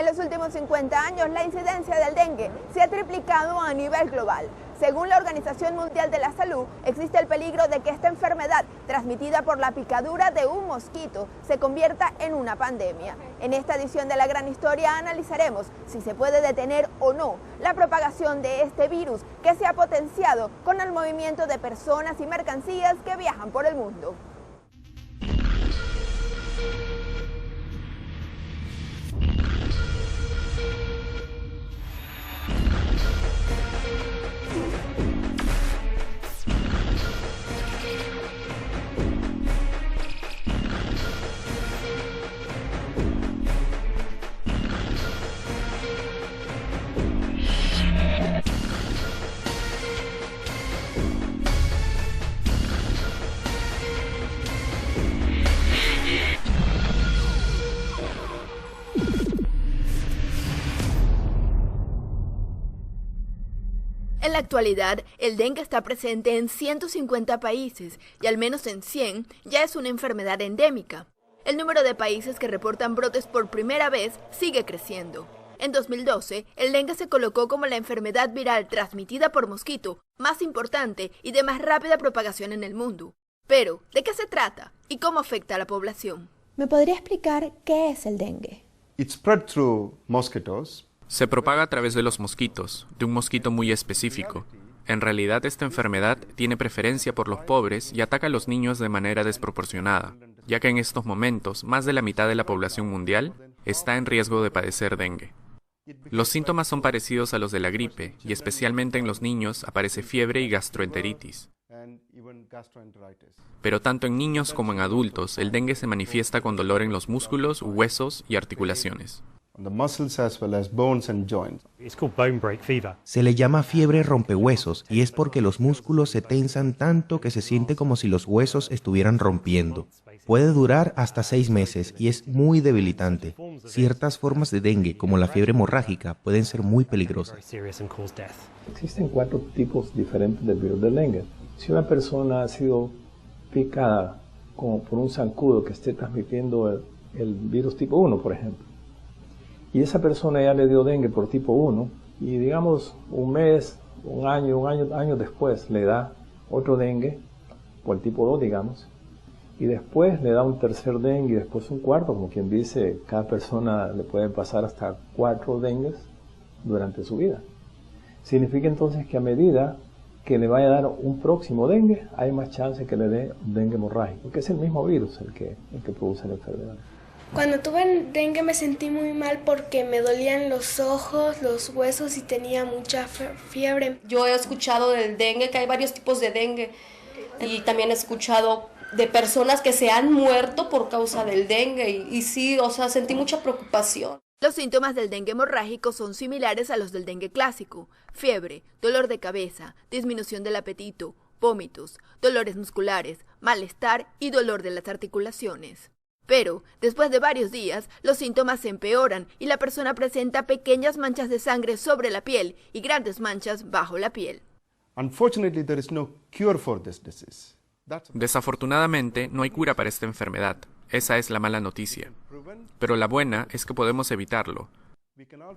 En los últimos 50 años, la incidencia del dengue se ha triplicado a nivel global. Según la Organización Mundial de la Salud, existe el peligro de que esta enfermedad, transmitida por la picadura de un mosquito, se convierta en una pandemia. En esta edición de La Gran Historia analizaremos si se puede detener o no la propagación de este virus que se ha potenciado con el movimiento de personas y mercancías que viajan por el mundo. En la actualidad, el dengue está presente en 150 países y al menos en 100 ya es una enfermedad endémica. El número de países que reportan brotes por primera vez sigue creciendo. En 2012, el dengue se colocó como la enfermedad viral transmitida por mosquito más importante y de más rápida propagación en el mundo. Pero, ¿de qué se trata y cómo afecta a la población? ¿Me podría explicar qué es el dengue? It's spread through mosquitoes. Se propaga a través de los mosquitos, de un mosquito muy específico. En realidad, esta enfermedad tiene preferencia por los pobres y ataca a los niños de manera desproporcionada, ya que en estos momentos más de la mitad de la población mundial está en riesgo de padecer dengue. Los síntomas son parecidos a los de la gripe y especialmente en los niños aparece fiebre y gastroenteritis. Pero tanto en niños como en adultos, el dengue se manifiesta con dolor en los músculos, huesos y articulaciones. Se le llama fiebre rompehuesos y es porque los músculos se tensan tanto que se siente como si los huesos estuvieran rompiendo. Puede durar hasta 6 meses y es muy debilitante. Ciertas formas de dengue, como la fiebre hemorrágica, pueden ser muy peligrosas. Existen 4 tipos diferentes del virus del dengue. Si una persona ha sido picada como por un zancudo que esté transmitiendo el virus tipo 1, por ejemplo, y esa persona ya le dio dengue por tipo 1, y digamos un mes, un año después le da otro dengue, por el tipo 2, digamos, y después le da un tercer dengue y después un cuarto, como quien dice, cada persona le puede pasar hasta 4 dengues durante su vida. Significa entonces que a medida que le vaya a dar un próximo dengue, hay más chance que le dé un dengue hemorrágico, que es el mismo virus el que produce la enfermedad. Cuando tuve dengue me sentí muy mal porque me dolían los ojos, los huesos y tenía mucha fiebre. Yo he escuchado del dengue, que hay varios tipos de dengue, y también he escuchado de personas que se han muerto por causa del dengue y sí, o sea, sentí mucha preocupación. Los síntomas del dengue hemorrágico son similares a los del dengue clásico: fiebre, dolor de cabeza, disminución del apetito, vómitos, dolores musculares, malestar y dolor de las articulaciones. Pero, después de varios días, los síntomas se empeoran y la persona presenta pequeñas manchas de sangre sobre la piel y grandes manchas bajo la piel. Desafortunadamente, no hay cura para esta enfermedad. Esa es la mala noticia. Pero la buena es que podemos evitarlo.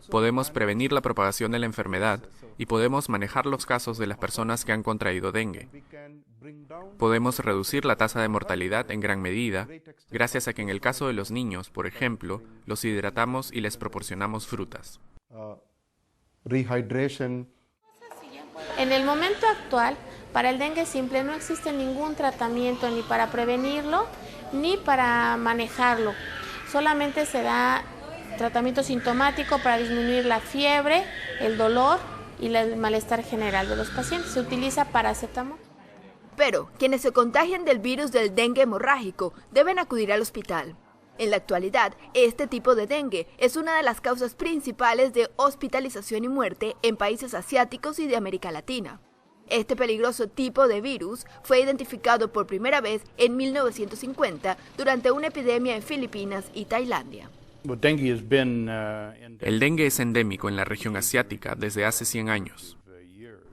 Podemos prevenir la propagación de la enfermedad y podemos manejar los casos de las personas que han contraído dengue. Podemos reducir la tasa de mortalidad en gran medida, gracias a que en el caso de los niños, por ejemplo, los hidratamos y les proporcionamos frutas. En el momento actual, para el dengue simple no existe ningún tratamiento ni para prevenirlo ni para manejarlo. Solamente se da tratamiento sintomático para disminuir la fiebre, el dolor y el malestar general de los pacientes. Se utiliza paracetamol. Pero quienes se contagian del virus del dengue hemorrágico deben acudir al hospital. En la actualidad, este tipo de dengue es una de las causas principales de hospitalización y muerte en países asiáticos y de América Latina. Este peligroso tipo de virus fue identificado por primera vez en 1950 durante una epidemia en Filipinas y Tailandia. El dengue es endémico en la región asiática desde hace 100 años.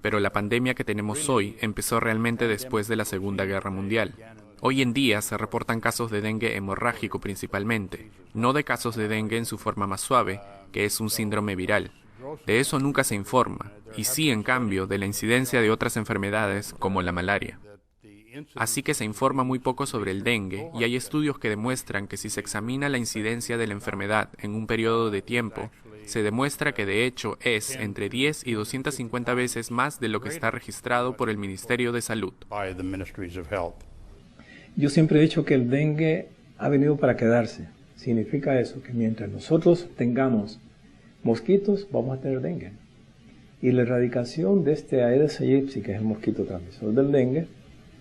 Pero la pandemia que tenemos hoy empezó realmente después de la Segunda Guerra Mundial. Hoy en día se reportan casos de dengue hemorrágico principalmente, no de casos de dengue en su forma más suave, que es un síndrome viral. De eso nunca se informa, y sí, en cambio, de la incidencia de otras enfermedades como la malaria. Así que se informa muy poco sobre el dengue, y hay estudios que demuestran que si se examina la incidencia de la enfermedad en un periodo de tiempo, se demuestra que de hecho es entre 10 y 250 veces más de lo que está registrado por el Ministerio de Salud. Yo siempre he dicho que el dengue ha venido para quedarse. Significa eso, que mientras nosotros tengamos mosquitos, vamos a tener dengue. Y la erradicación de este Aedes aegypti, que es el mosquito transmisor del dengue,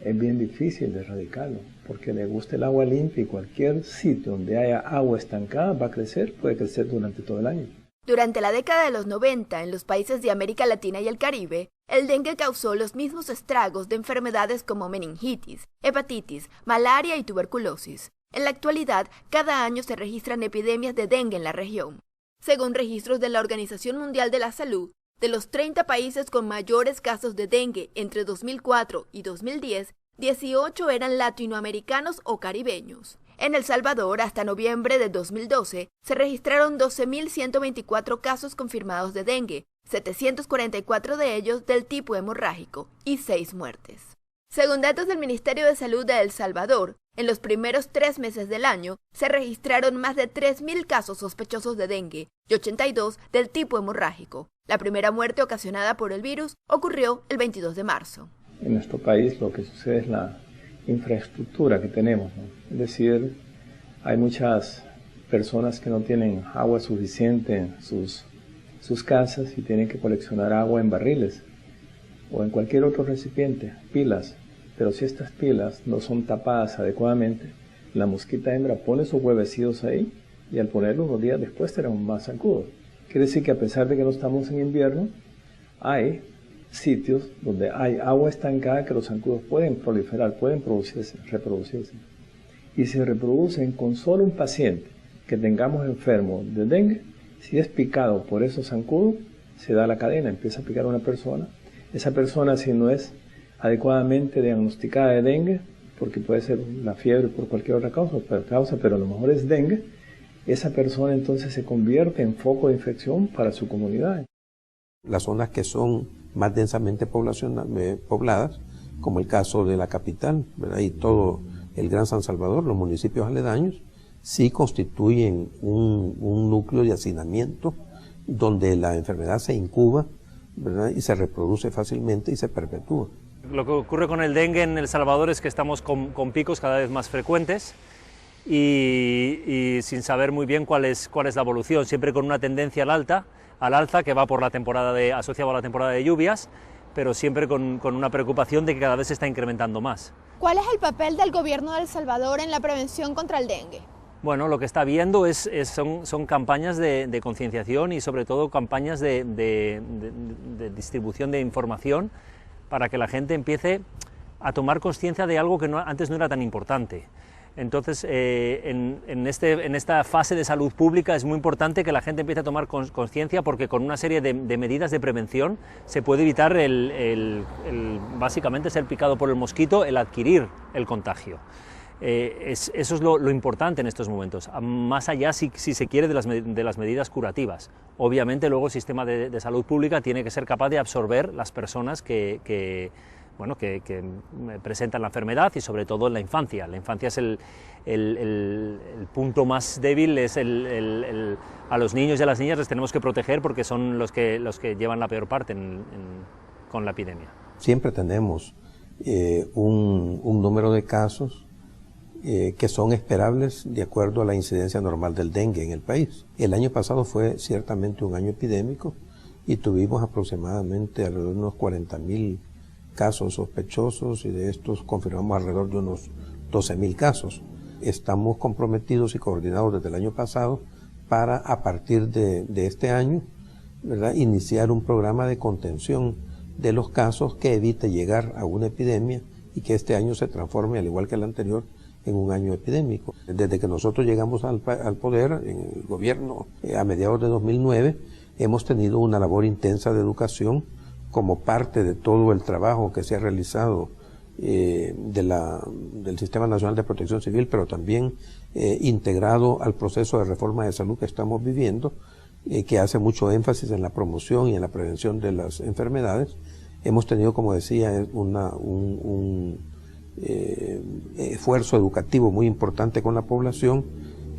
es bien difícil de erradicarlo, porque le gusta el agua limpia y cualquier sitio donde haya agua estancada va a crecer, puede crecer durante todo el año. Durante la década de los 90, en los países de América Latina y el Caribe, el dengue causó los mismos estragos de enfermedades como meningitis, hepatitis, malaria y tuberculosis. En la actualidad, cada año se registran epidemias de dengue en la región. Según registros de la Organización Mundial de la Salud, de los 30 países con mayores casos de dengue entre 2004 y 2010, 18 eran latinoamericanos o caribeños. En El Salvador, hasta noviembre de 2012, se registraron 12.124 casos confirmados de dengue, 744 de ellos del tipo hemorrágico y 6 muertes. Según datos del Ministerio de Salud de El Salvador, en los primeros 3 meses del año se registraron más de 3.000 casos sospechosos de dengue y 82 del tipo hemorrágico. La primera muerte ocasionada por el virus ocurrió el 22 de marzo. En nuestro país lo que sucede es la infraestructura que tenemos, ¿no? Es decir, hay muchas personas que no tienen agua suficiente en sus casas y tienen que coleccionar agua en barriles o en cualquier otro recipiente, pilas. Pero si estas pilas no son tapadas adecuadamente, la mosquita hembra pone sus huevecillos ahí y al ponerlos unos días después tenemos más zancudos. Quiere decir que a pesar de que no estamos en invierno, hay sitios donde hay agua estancada que los zancudos pueden proliferar, pueden reproducirse. Y se reproducen con solo un paciente que tengamos enfermo de dengue. Si es picado por esos zancudos, se da la cadena, empieza a picar a una persona. Esa persona, si no es adecuadamente diagnosticada de dengue, porque puede ser la fiebre por cualquier otra causa, pero a lo mejor es dengue, esa persona entonces se convierte en foco de infección para su comunidad. Las zonas que son más densamente pobladas, como el caso de la capital, ¿verdad? Y todo el Gran San Salvador, los municipios aledaños, sí constituyen un núcleo de hacinamiento donde la enfermedad se incuba, ¿verdad? Y se reproduce fácilmente y se perpetúa. Lo que ocurre con el dengue en El Salvador es que estamos con picos cada vez más frecuentes y sin saber muy bien cuál es la evolución, siempre con una tendencia al alza que va por la temporada asociado a la temporada de lluvias, pero siempre con una preocupación de que cada vez se está incrementando más. ¿Cuál es el papel del gobierno de El Salvador en la prevención contra el dengue? Bueno, lo que está viendo son campañas de concienciación y sobre todo campañas de distribución de información para que la gente empiece a tomar conciencia de algo que antes no era tan importante. Entonces, en esta fase de salud pública es muy importante que la gente empiece a tomar conciencia porque con una serie de medidas de prevención se puede evitar básicamente ser picado por el mosquito, el adquirir el contagio. Eso es lo importante en estos momentos, más allá si se quiere de las medidas curativas. Obviamente luego el sistema de salud pública tiene que ser capaz de absorber las personas que presentan la enfermedad y sobre todo en la infancia. La infancia es el punto más débil, a los niños y a las niñas les tenemos que proteger porque son los que llevan la peor parte con la epidemia. Siempre tenemos un número de casos que son esperables de acuerdo a la incidencia normal del dengue en el país. El año pasado fue ciertamente un año epidémico y tuvimos aproximadamente alrededor de unos 40.000 casos sospechosos y de estos confirmamos alrededor de unos 12.000 casos. Estamos comprometidos y coordinados desde el año pasado para a partir de este año, ¿verdad?, iniciar un programa de contención de los casos que evite llegar a una epidemia y que este año se transforme, al igual que el anterior, en un año epidémico. Desde que nosotros llegamos al poder, en el gobierno, a mediados de 2009, hemos tenido una labor intensa de educación como parte de todo el trabajo que se ha realizado del Sistema Nacional de Protección Civil, pero también integrado al proceso de reforma de salud que estamos viviendo, que hace mucho énfasis en la promoción y en la prevención de las enfermedades. Hemos tenido, como decía, un esfuerzo educativo muy importante con la población,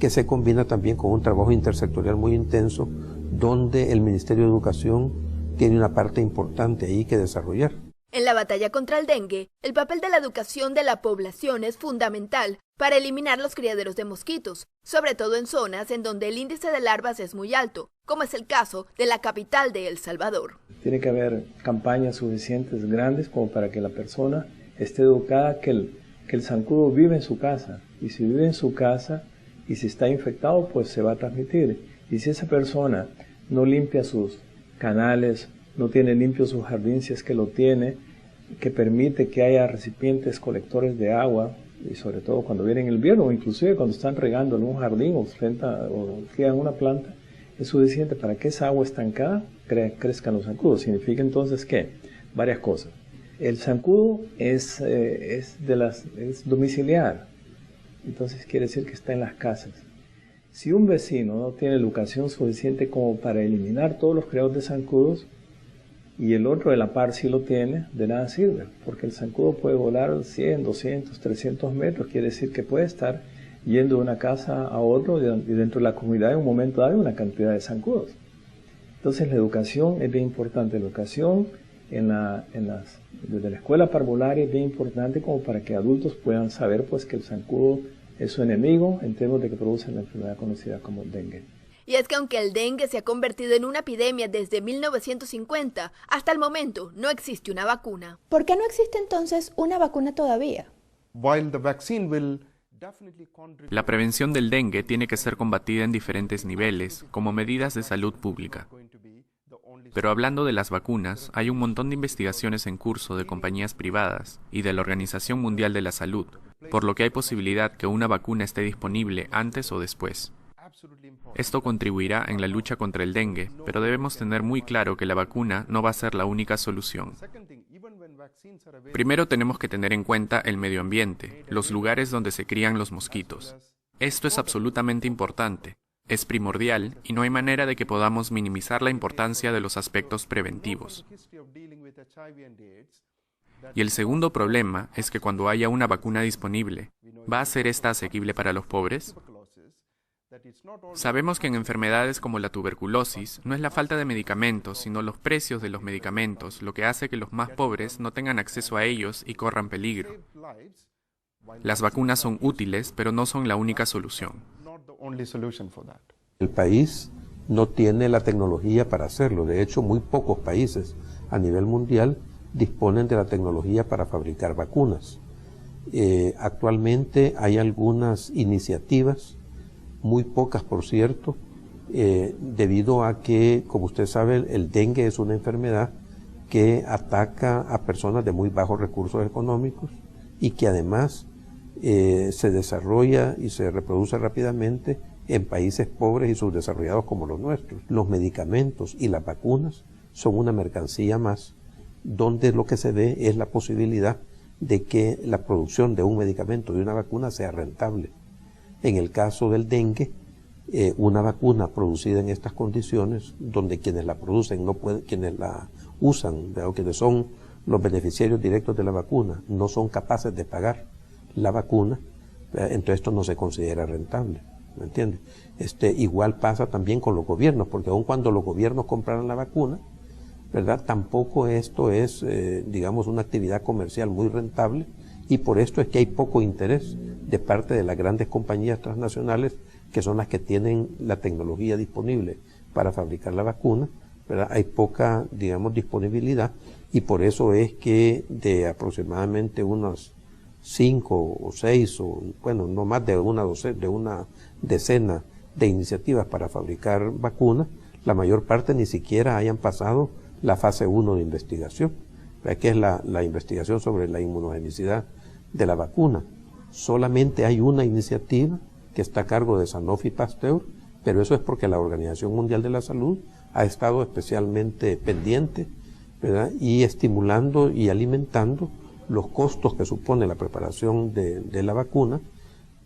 que se combina también con un trabajo intersectorial muy intenso, donde el Ministerio de Educación tiene una parte importante ahí que desarrollar. En la batalla contra el dengue, el papel de la educación de la población es fundamental para eliminar los criaderos de mosquitos, sobre todo en zonas en donde el índice de larvas es muy alto, como es el caso de la capital de El Salvador. Tiene que haber campañas suficientes grandes como para que la persona esté educada que el zancudo vive en su casa, y si vive en su casa y si está infectado, pues se va a transmitir. Y si esa persona no limpia sus canales, no tiene limpio su jardín, si es que lo tiene, que permite que haya recipientes colectores de agua, y sobre todo cuando viene en el invierno, o inclusive cuando están regando en un jardín o crían una planta, es suficiente para que esa agua estancada crezcan los zancudos. Significa entonces que varias cosas. El zancudo es domiciliar, entonces quiere decir que está en las casas. Si un vecino no tiene educación suficiente como para eliminar todos los criaderos de zancudos, y el otro de la par sí lo tiene, de nada sirve, porque el zancudo puede volar 100, 200, 300 metros, quiere decir que puede estar yendo de una casa a otra, y dentro de la comunidad en un momento dado hay una cantidad de zancudos. Entonces la educación es bien importante, la educación desde la escuela parvularia es bien importante como para que adultos puedan saber pues que el zancudo es su enemigo en términos de que produce la enfermedad conocida como dengue. Y es que aunque el dengue se ha convertido en una epidemia desde 1950, hasta el momento no existe una vacuna. ¿Por qué no existe entonces una vacuna todavía? La prevención del dengue tiene que ser combatida en diferentes niveles, como medidas de salud pública. Pero hablando de las vacunas, hay un montón de investigaciones en curso de compañías privadas y de la Organización Mundial de la Salud, por lo que hay posibilidad que una vacuna esté disponible antes o después. Esto contribuirá en la lucha contra el dengue, pero debemos tener muy claro que la vacuna no va a ser la única solución. Primero tenemos que tener en cuenta el medio ambiente, los lugares donde se crían los mosquitos. Esto es absolutamente importante, es primordial y no hay manera de que podamos minimizar la importancia de los aspectos preventivos. Y el segundo problema es que cuando haya una vacuna disponible, ¿va a ser esta asequible para los pobres? Sabemos que en enfermedades como la tuberculosis no es la falta de medicamentos, sino los precios de los medicamentos, lo que hace que los más pobres no tengan acceso a ellos y corran peligro. Las vacunas son útiles, pero no son la única solución. El país no tiene la tecnología para hacerlo. De hecho, muy pocos países a nivel mundial disponen de la tecnología para fabricar vacunas. Actualmente hay algunas iniciativas, muy pocas por cierto, debido a que, como usted sabe, el dengue es una enfermedad que ataca a personas de muy bajos recursos económicos y que además se desarrolla y se reproduce rápidamente en países pobres y subdesarrollados como los nuestros. Los medicamentos y las vacunas son una mercancía más, donde lo que se ve es la posibilidad de que la producción de un medicamento, de una vacuna, sea rentable. En el caso del dengue, una vacuna producida en estas condiciones, donde quienes la producen no pueden, quienes la usan, o quienes son los beneficiarios directos de la vacuna, no son capaces de pagar la vacuna, entonces esto no se considera rentable, ¿me entiende? Igual pasa también con los gobiernos, porque aun cuando los gobiernos compraran la vacuna, ¿verdad? Tampoco esto es, digamos, una actividad comercial muy rentable, y por esto es que hay poco interés de parte de las grandes compañías transnacionales, que son las que tienen la tecnología disponible para fabricar la vacuna, ¿verdad? Hay poca, digamos, disponibilidad, y por eso es que de aproximadamente unas 5 o 6, o bueno, no más de una decena de iniciativas para fabricar vacunas, la mayor parte ni siquiera hayan pasado la fase 1 de investigación, que es la investigación sobre la inmunogenicidad de la vacuna. Solamente hay una iniciativa que está a cargo de Sanofi Pasteur, pero eso es porque la Organización Mundial de la Salud ha estado especialmente pendiente, ¿verdad? Y estimulando y alimentando los costos que supone la preparación de la vacuna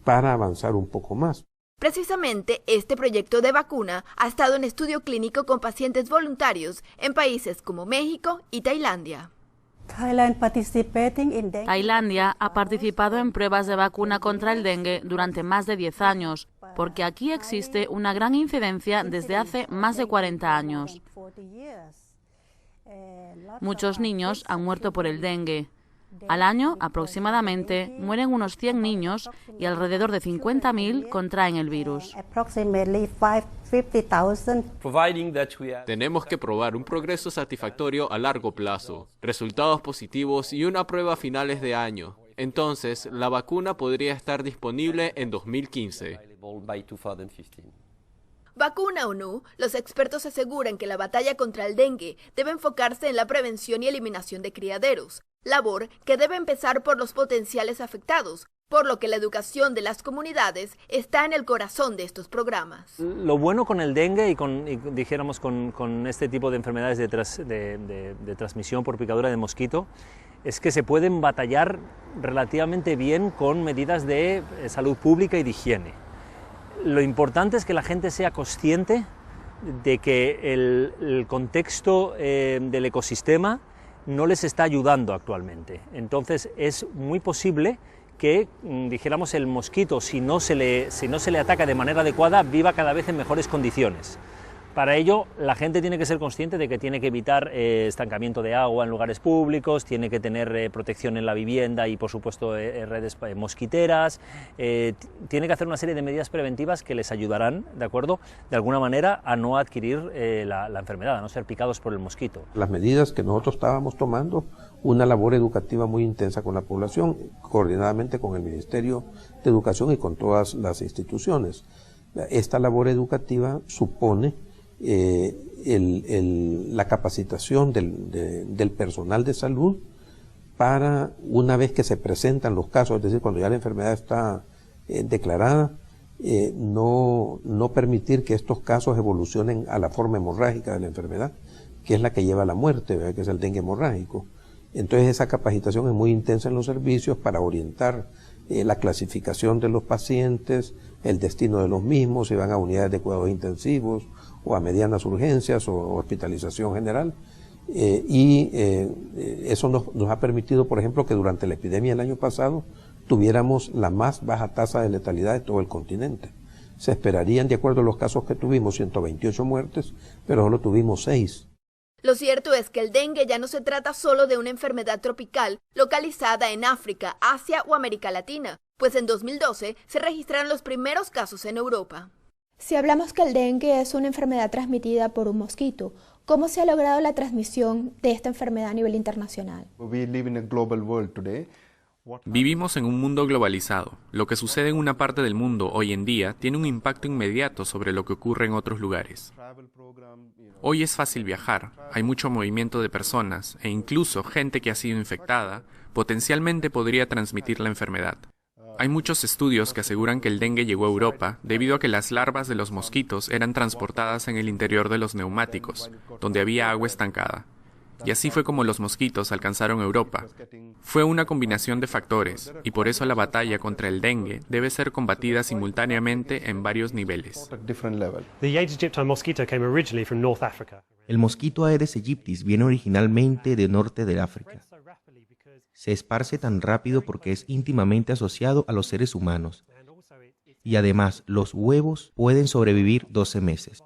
para avanzar un poco más. Precisamente, este proyecto de vacuna ha estado en estudio clínico con pacientes voluntarios en países como México y Tailandia. Tailandia ha participado en pruebas de vacuna contra el dengue durante más de 10 años, porque aquí existe una gran incidencia desde hace más de 40 años. Muchos niños han muerto por el dengue. Al año, aproximadamente, mueren unos 100 niños y alrededor de 50.000 contraen el virus. Tenemos que probar un progreso satisfactorio a largo plazo, resultados positivos y una prueba a finales de año. Entonces, la vacuna podría estar disponible en 2015. Vacuna o no, los expertos aseguran que la batalla contra el dengue debe enfocarse en la prevención y eliminación de criaderos, labor que debe empezar por los potenciales afectados, por lo que la educación de las comunidades está en el corazón de estos programas. Lo bueno con el dengue y con este tipo de enfermedades de transmisión por picadura de mosquito es que se pueden batallar relativamente bien con medidas de salud pública y de higiene. Lo importante es que la gente sea consciente de que el contexto del ecosistema no les está ayudando actualmente. Entonces es muy posible que, dijéramos, el mosquito, si no se le ataca de manera adecuada, viva cada vez en mejores condiciones. Para ello, la gente tiene que ser consciente de que tiene que evitar estancamiento de agua en lugares públicos, tiene que tener protección en la vivienda y, por supuesto, redes mosquiteras, tiene que hacer una serie de medidas preventivas que les ayudarán, ¿de acuerdo?, de alguna manera a no adquirir la enfermedad, a no ser picados por el mosquito. Las medidas que nosotros estábamos tomando, una labor educativa muy intensa con la población, coordinadamente con el Ministerio de Educación y con todas las instituciones. Esta labor educativa supone la capacitación del personal de salud para, una vez que se presentan los casos, es decir, cuando ya la enfermedad está declarada, no permitir que estos casos evolucionen a la forma hemorrágica de la enfermedad, que es la que lleva a la muerte, ¿verdad?, que es el dengue hemorrágico. Entonces esa capacitación es muy intensa en los servicios para orientar la clasificación de los pacientes, el destino de los mismos, si van a unidades de cuidados intensivos o a medianas urgencias o hospitalización general. Eso nos ha permitido, por ejemplo, que durante la epidemia del año pasado tuviéramos la más baja tasa de letalidad de todo el continente. Se esperarían, de acuerdo a los casos que tuvimos, 128 muertes, pero solo tuvimos 6. Lo cierto es que el dengue ya no se trata solo de una enfermedad tropical localizada en África, Asia o América Latina, pues en 2012 se registraron los primeros casos en Europa. Si hablamos que el dengue es una enfermedad transmitida por un mosquito, ¿cómo se ha logrado la transmisión de esta enfermedad a nivel internacional? Vivimos en un mundo globalizado. Lo que sucede en una parte del mundo hoy en día tiene un impacto inmediato sobre lo que ocurre en otros lugares. Hoy es fácil viajar, hay mucho movimiento de personas e incluso gente que ha sido infectada potencialmente podría transmitir la enfermedad. Hay muchos estudios que aseguran que el dengue llegó a Europa debido a que las larvas de los mosquitos eran transportadas en el interior de los neumáticos, donde había agua estancada. Y así fue como los mosquitos alcanzaron Europa. Fue una combinación de factores, y por eso la batalla contra el dengue debe ser combatida simultáneamente en varios niveles. El mosquito Aedes aegypti viene originalmente del norte de África. Se esparce tan rápido porque es íntimamente asociado a los seres humanos. Y además, los huevos pueden sobrevivir 12 meses.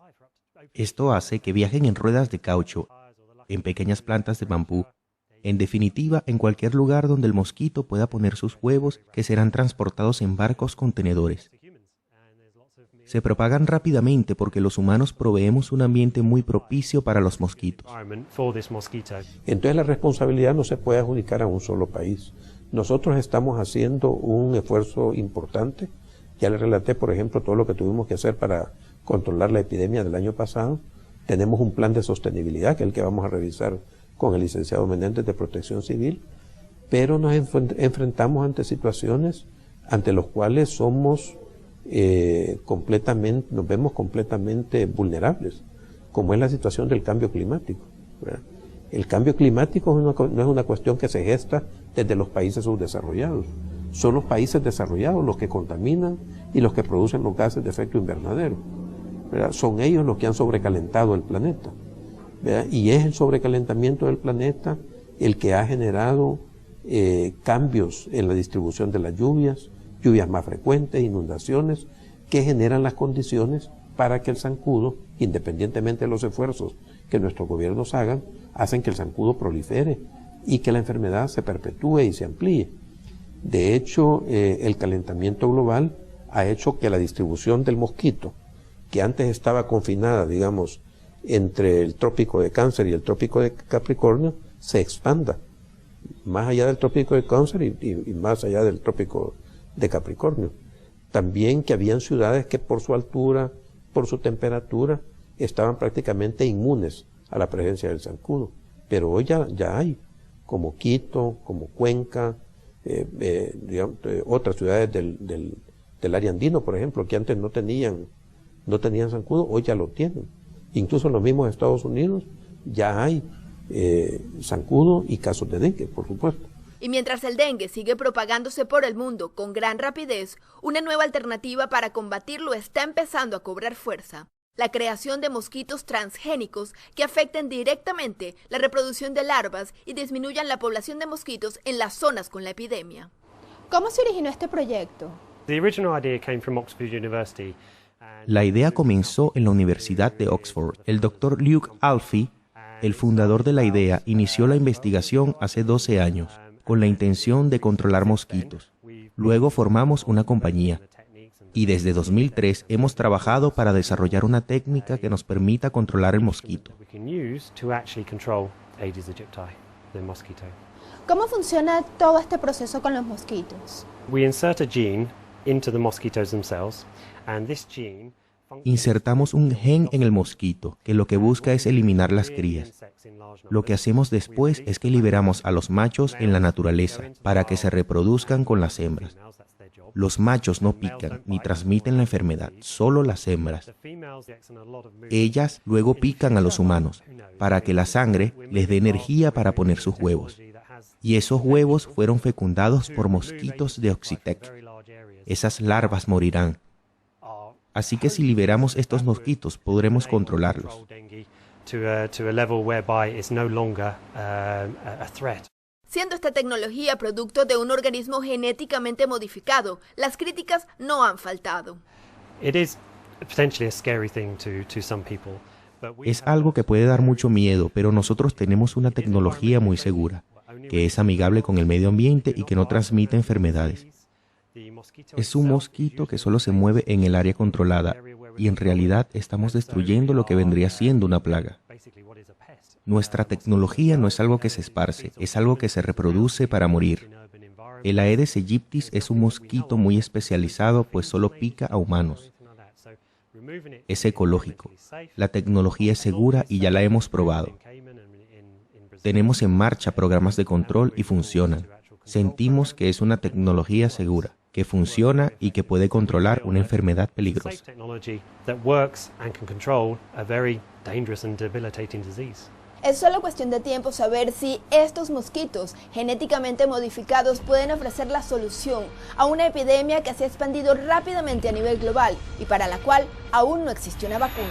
Esto hace que viajen en ruedas de caucho, en pequeñas plantas de bambú, en definitiva, en cualquier lugar donde el mosquito pueda poner sus huevos, que serán transportados en barcos contenedores. Se propagan rápidamente porque los humanos proveemos un ambiente muy propicio para los mosquitos. Entonces la responsabilidad no se puede adjudicar a un solo país. Nosotros estamos haciendo un esfuerzo importante. Ya le relaté, por ejemplo, todo lo que tuvimos que hacer para controlar la epidemia del año pasado. Tenemos un plan de sostenibilidad, que es el que vamos a revisar con el licenciado Menéndez de Protección Civil, pero nos enfrentamos ante situaciones ante las cuales somos nos vemos completamente vulnerables, como es la situación del cambio climático, ¿verdad? El cambio climático no es una cuestión que se gesta desde los países subdesarrollados. son los países desarrollados los que contaminan y los que producen los gases de efecto invernadero, ¿verdad? Son ellos los que han sobrecalentado el planeta, ¿verdad? Y es el sobrecalentamiento del planeta el que ha generado cambios en la distribución de las lluvias más frecuentes, inundaciones, que generan las condiciones para que el zancudo, independientemente de los esfuerzos que nuestros gobiernos hagan, hacen que el zancudo prolifere y que la enfermedad se perpetúe y se amplíe. De hecho, el calentamiento global ha hecho que la distribución del mosquito, que antes estaba confinada, digamos, entre el trópico de Cáncer y el trópico de Capricornio, se expanda más allá del trópico de Cáncer y más allá del trópico de Capricornio. También que habían ciudades que por su altura, por su temperatura, estaban prácticamente inmunes a la presencia del zancudo. Pero hoy ya hay, como Quito, como Cuenca, digamos, otras ciudades del área andino, por ejemplo, que antes no tenían zancudo, hoy ya lo tienen. Incluso en los mismos Estados Unidos ya hay zancudo y casos de dengue, por supuesto. Y mientras el dengue sigue propagándose por el mundo con gran rapidez, una nueva alternativa para combatirlo está empezando a cobrar fuerza: la creación de mosquitos transgénicos que afecten directamente la reproducción de larvas y disminuyan la población de mosquitos en las zonas con la epidemia. ¿Cómo se originó este proyecto? La idea comenzó en la Universidad de Oxford. El Dr. Luke Alfie, el fundador de la idea, inició la investigación hace 12 años con la intención de controlar mosquitos. Luego formamos una compañía y desde 2003 hemos trabajado para desarrollar una técnica que nos permita controlar el mosquito. ¿Cómo funciona todo este proceso con los mosquitos? Insertamos un gen en el mosquito que lo que busca es eliminar las crías. Lo que hacemos después es que liberamos a los machos en la naturaleza para que se reproduzcan con las hembras. Los machos no pican ni transmiten la enfermedad, solo las hembras. Ellas luego pican a los humanos para que la sangre les dé energía para poner sus huevos. Y esos huevos fueron fecundados por mosquitos de Oxitec. Esas larvas morirán. Así que si liberamos estos mosquitos, podremos controlarlos. Siendo esta tecnología producto de un organismo genéticamente modificado, las críticas no han faltado. Es algo que puede dar mucho miedo, pero nosotros tenemos una tecnología muy segura, que es amigable con el medio ambiente y que no transmite enfermedades. Es un mosquito que solo se mueve en el área controlada y en realidad estamos destruyendo lo que vendría siendo una plaga. Nuestra tecnología no es algo que se esparce, es algo que se reproduce para morir. El Aedes aegypti es un mosquito muy especializado, pues solo pica a humanos. Es ecológico. La tecnología es segura y ya la hemos probado. Tenemos en marcha programas de control y funcionan. Sentimos que es una tecnología segura, que funciona y que puede controlar una enfermedad peligrosa. Es solo cuestión de tiempo saber si estos mosquitos genéticamente modificados pueden ofrecer la solución a una epidemia que se ha expandido rápidamente a nivel global y para la cual aún no existe una vacuna.